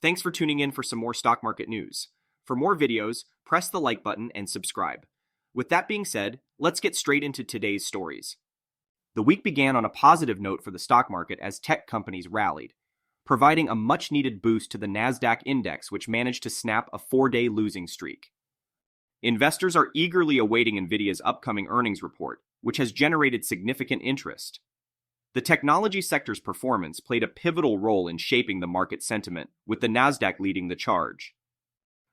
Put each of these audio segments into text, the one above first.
Thanks for tuning in for some more stock market news. For more videos, press the like button and subscribe. With that being said, let's get straight into today's stories. The week began on a positive note for the stock market as tech companies rallied, providing a much-needed boost to the Nasdaq index, which managed to snap a 4-day losing streak. Investors are eagerly awaiting Nvidia's upcoming earnings report, which has generated significant interest. The technology sector's performance played a pivotal role in shaping the market sentiment, with the Nasdaq leading the charge.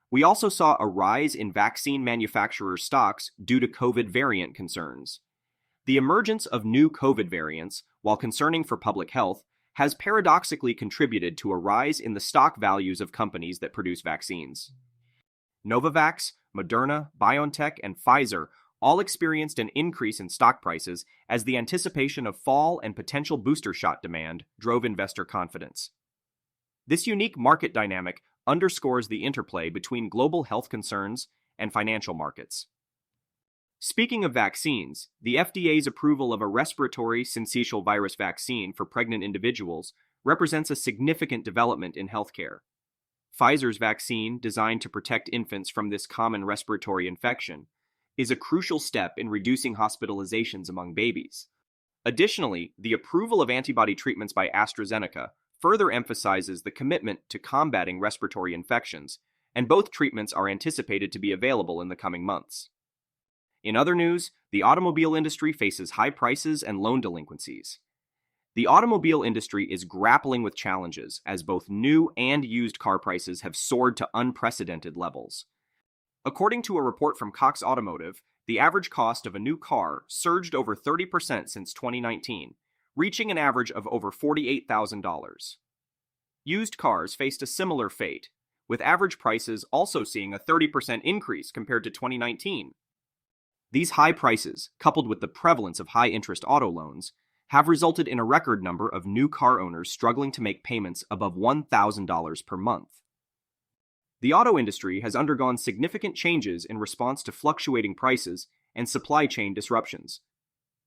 We also saw a rise in vaccine manufacturer stocks due to COVID variant concerns. The emergence of new COVID variants, while concerning for public health, has paradoxically contributed to a rise in the stock values of companies that produce vaccines. Novavax, Moderna, BioNTech, and Pfizer all experienced an increase in stock prices as the anticipation of fall and potential booster shot demand drove investor confidence. This unique market dynamic underscores the interplay between global health concerns and financial markets. Speaking of vaccines, the FDA's approval of a respiratory syncytial virus vaccine for pregnant individuals represents a significant development in healthcare. Pfizer's vaccine, designed to protect infants from this common respiratory infection, is a crucial step in reducing hospitalizations among babies. Additionally, the approval of antibody treatments by AstraZeneca further emphasizes the commitment to combating respiratory infections, and both treatments are anticipated to be available in the coming months. In other news, the automobile industry faces high prices and loan delinquencies. The automobile industry is grappling with challenges as both new and used car prices have soared to unprecedented levels. According to a report from Cox Automotive, the average cost of a new car surged over 30% since 2019, reaching an average of over $48,000. Used cars faced a similar fate, with average prices also seeing a 30% increase compared to 2019. These high prices, coupled with the prevalence of high-interest auto loans, have resulted in a record number of new car owners struggling to make payments above $1,000 per month. The auto industry has undergone significant changes in response to fluctuating prices and supply chain disruptions.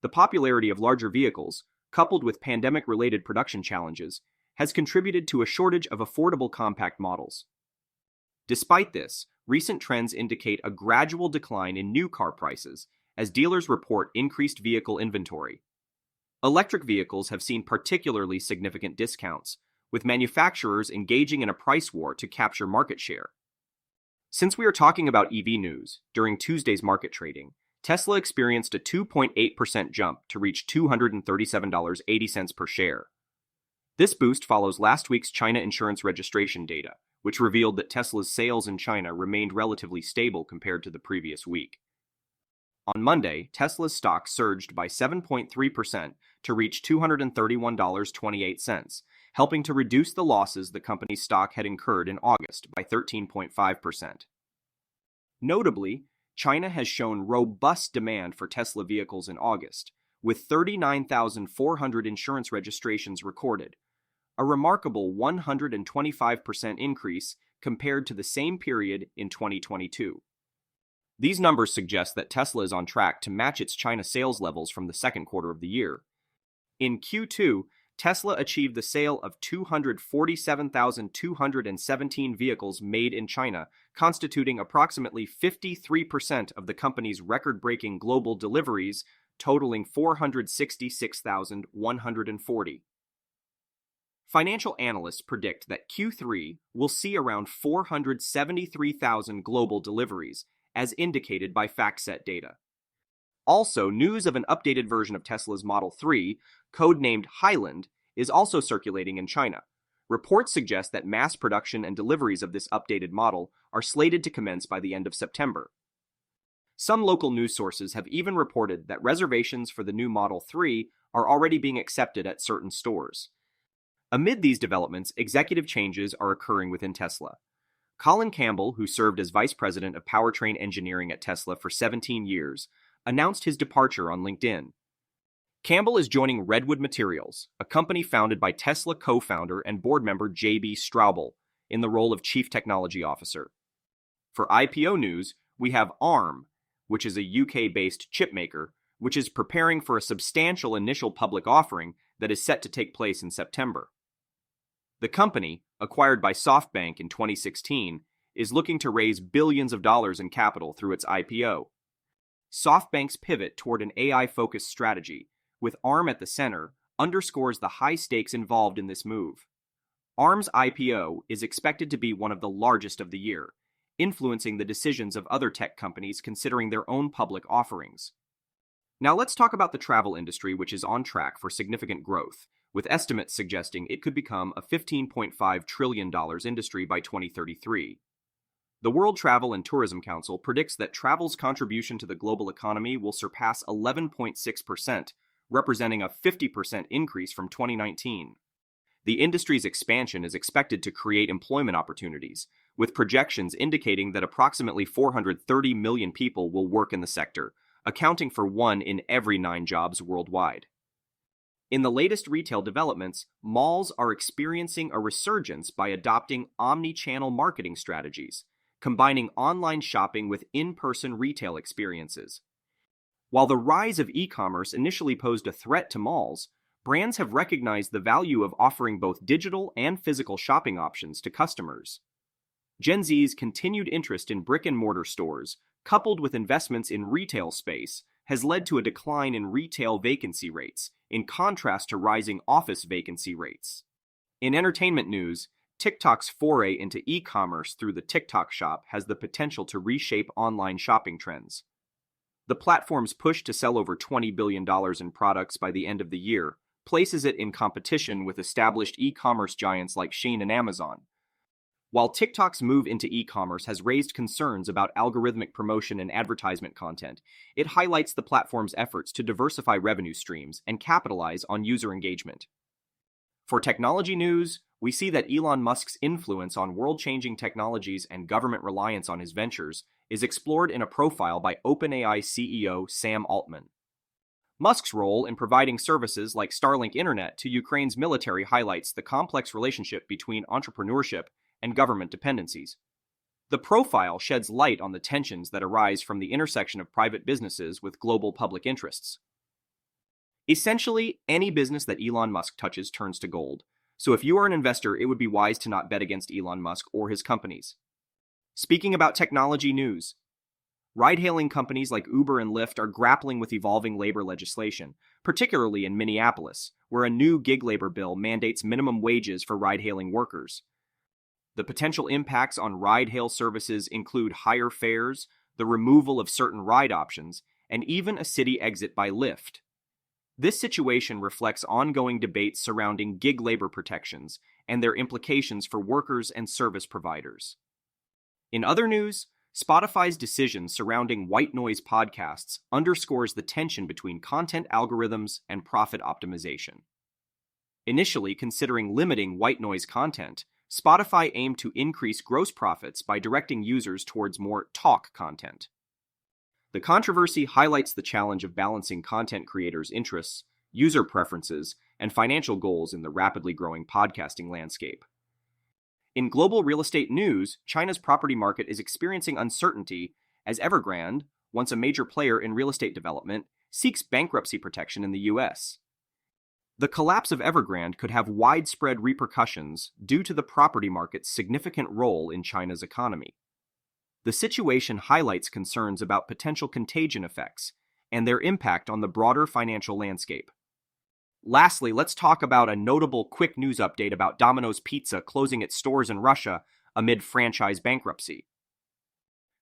The popularity of larger vehicles, coupled with pandemic-related production challenges, has contributed to a shortage of affordable compact models. Despite this, recent trends indicate a gradual decline in new car prices as dealers report increased vehicle inventory. Electric vehicles have seen particularly significant discounts, with manufacturers engaging in a price war to capture market share. Since we are talking about EV news, during Tuesday's market trading, Tesla experienced a 2.8% jump to reach $237.80 per share. This boost follows last week's China insurance registration data, which revealed that Tesla's sales in China remained relatively stable compared to the previous week. On Monday, Tesla's stock surged by 7.3% to reach $231.28, helping to reduce the losses the company's stock had incurred in August by 13.5%. Notably, China has shown robust demand for Tesla vehicles in August, with 39,400 insurance registrations recorded, a remarkable 125% increase compared to the same period in 2022. These numbers suggest that Tesla is on track to match its China sales levels from the second quarter of the year. In Q2, Tesla achieved the sale of 247,217 vehicles made in China, constituting approximately 53% of the company's record-breaking global deliveries, totaling 466,140. Financial analysts predict that Q3 will see around 473,000 global deliveries, as indicated by FactSet data. Also, news of an updated version of Tesla's Model 3, codenamed Highland, is also circulating in China. Reports suggest that mass production and deliveries of this updated model are slated to commence by the end of September. Some local news sources have even reported that reservations for the new Model 3 are already being accepted at certain stores. Amid these developments, executive changes are occurring within Tesla. Colin Campbell, who served as vice president of powertrain engineering at Tesla for 17 years, announced his departure on LinkedIn. Campbell is joining Redwood Materials, a company founded by Tesla co-founder and board member J.B. Straubel, in the role of Chief Technology Officer. For IPO news, we have Arm, which is a UK-based chip maker, which is preparing for a substantial initial public offering that is set to take place in September. The company, acquired by SoftBank in 2016, is looking to raise billions of dollars in capital through its IPO. SoftBank's pivot toward an AI-focused strategy, with Arm at the center, underscores the high stakes involved in this move. Arm's IPO is expected to be one of the largest of the year, influencing the decisions of other tech companies considering their own public offerings. Now let's talk about the travel industry, which is on track for significant growth, with estimates suggesting it could become a $15.5 trillion industry by 2033. The World Travel and Tourism Council predicts that travel's contribution to the global economy will surpass 11.6%, representing a 50% increase from 2019. The industry's expansion is expected to create employment opportunities, with projections indicating that approximately 430 million people will work in the sector, accounting for 1 in every 9 jobs worldwide. In the latest retail developments, malls are experiencing a resurgence by adopting omni-channel marketing strategies, combining online shopping with in-person retail experiences. While the rise of e-commerce initially posed a threat to malls, brands have recognized the value of offering both digital and physical shopping options to customers. Gen Z's continued interest in brick-and-mortar stores, coupled with investments in retail space, has led to a decline in retail vacancy rates, in contrast to rising office vacancy rates. In entertainment news, TikTok's foray into e-commerce through the TikTok Shop has the potential to reshape online shopping trends. The platform's push to sell over $20 billion in products by the end of the year places it in competition with established e-commerce giants like Shein and Amazon. While TikTok's move into e-commerce has raised concerns about algorithmic promotion and advertisement content, it highlights the platform's efforts to diversify revenue streams and capitalize on user engagement. For technology news, we see that Elon Musk's influence on world-changing technologies and government reliance on his ventures is explored in a profile by OpenAI CEO Sam Altman. Musk's role in providing services like Starlink Internet to Ukraine's military highlights the complex relationship between entrepreneurship and government dependencies. The profile sheds light on the tensions that arise from the intersection of private businesses with global public interests. Essentially, any business that Elon Musk touches turns to gold, so if you are an investor, it would be wise to not bet against Elon Musk or his companies. Speaking about technology news, ride-hailing companies like Uber and Lyft are grappling with evolving labor legislation, particularly in Minneapolis, where a new gig labor bill mandates minimum wages for ride-hailing workers. The potential impacts on ride-hail services include higher fares, the removal of certain ride options, and even a city exit by Lyft. This situation reflects ongoing debates surrounding gig labor protections and their implications for workers and service providers. In other news, Spotify's decision surrounding white noise podcasts underscores the tension between content algorithms and profit optimization. Initially considering limiting white noise content, Spotify aimed to increase gross profits by directing users towards more talk content. The controversy highlights the challenge of balancing content creators' interests, user preferences, and financial goals in the rapidly growing podcasting landscape. In global real estate news, China's property market is experiencing uncertainty as Evergrande, once a major player in real estate development, seeks bankruptcy protection in the U.S. The collapse of Evergrande could have widespread repercussions due to the property market's significant role in China's economy. The situation highlights concerns about potential contagion effects and their impact on the broader financial landscape. Lastly, let's talk about a notable quick news update about Domino's Pizza closing its stores in Russia amid franchise bankruptcy.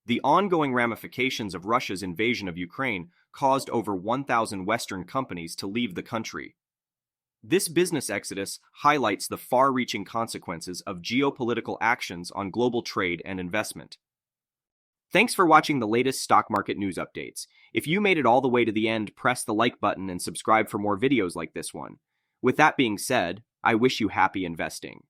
The ongoing ramifications of Russia's invasion of Ukraine caused over 1,000 Western companies to leave the country. This business exodus highlights the far-reaching consequences of geopolitical actions on global trade and investment. Thanks for watching the latest stock market news updates. If you made it all the way to the end, press the like button and subscribe for more videos like this one. With that being said, I wish you happy investing.